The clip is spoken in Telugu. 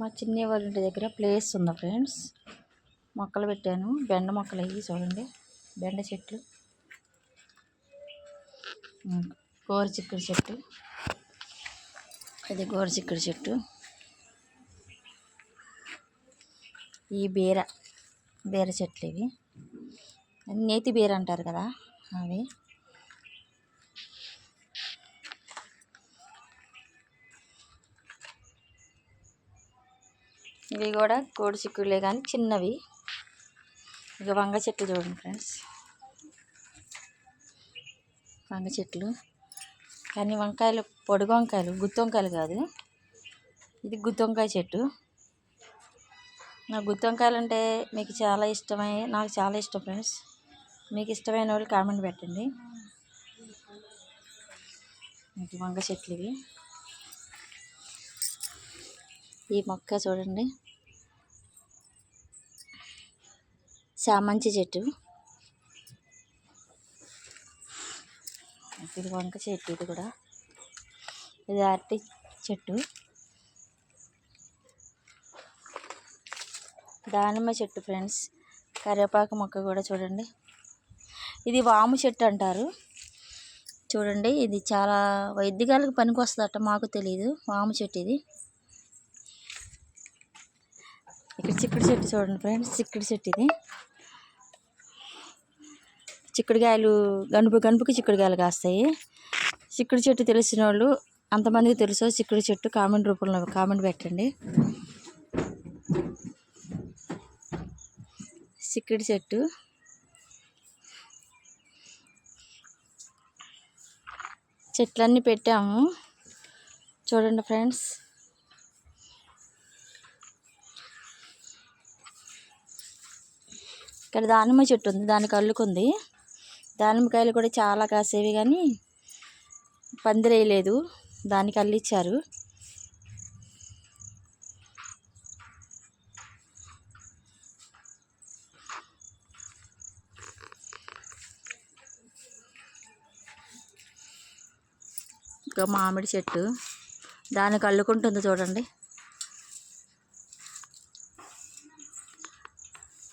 మా చిన్ని వాళ్ళ ఇంటి దగ్గర ప్లేస్ ఉంది ఫ్రెండ్స్. మొక్కలు పెట్టాను, బెండ మొక్కలు అయ్యి చూడండి, బెండ చెట్లు, గోరుచిక్కుడు చెట్టు, ఇది గోరుచిక్కుడు చెట్టు, ఈ బీర చెట్లు, ఇవి నేతి బీర అంటారు కదా అవి. ఇవి కూడా కోడి చిక్కుడులే కానీ చిన్నవి. ఇక వంగ చెట్లు చూడండి ఫ్రెండ్స్, వంగ చెట్లు కానీ వంకాయలు పొడుగు వంకాయలు, గుత్తి వంకాయలు కాదు. ఇది గుత్తి వంకాయ చెట్టు. నాకు గుత్తి వంకాయలు అంటే మీకు చాలా ఇష్టమై, నాకు చాలా ఇష్టం ఫ్రెండ్స్. మీకు ఇష్టమైన వాళ్ళు కామెంట్ పెట్టండి. ఇది వంగ చెట్లు ఇవి. ఈ మొక్క చూడండి, చామంతి చెట్టు. ఇది వంక చెట్టు, ఇది కూడా. ఇది అరటి చెట్టు, దానిమ్మ చెట్టు ఫ్రెండ్స్. కరివేపాకు మొక్క కూడా చూడండి. ఇది వాము చెట్టు అంటారు చూడండి. ఇది చాలా వైద్యకాలకు పనికి వస్తుందట, మాకు తెలియదు. వాము చెట్టు ఇది. ఇక్కడ చిక్కుడు చెట్టు చూడండి ఫ్రెండ్స్, చిక్కుడు చెట్టు ఇది. చిక్కుడుకాయలు గనుపుకి చిక్కుడుకాయలు కాస్తాయి. చిక్కుడు చెట్టు తెలిసిన వాళ్ళు, అంతమందికి తెలుసో చిక్కుడు చెట్టు, కామెంట్ రూపంలో కామెంట్ పెట్టండి. చిక్కుడు చెట్టు, చెట్లన్నీ పెట్టాము చూడండి ఫ్రెండ్స్. ఇక్కడ దానిమ్మ చెట్టు ఉంది, దానికి అల్లుకుంది. దానిమ్మకాయలు కూడా చాలా కాసేవి కానీ పందిరేయలేదు, దానికి అల్లిచ్చారు. ఇంకా మామిడి చెట్టు, దానికి అల్లుకుంటుంది చూడండి.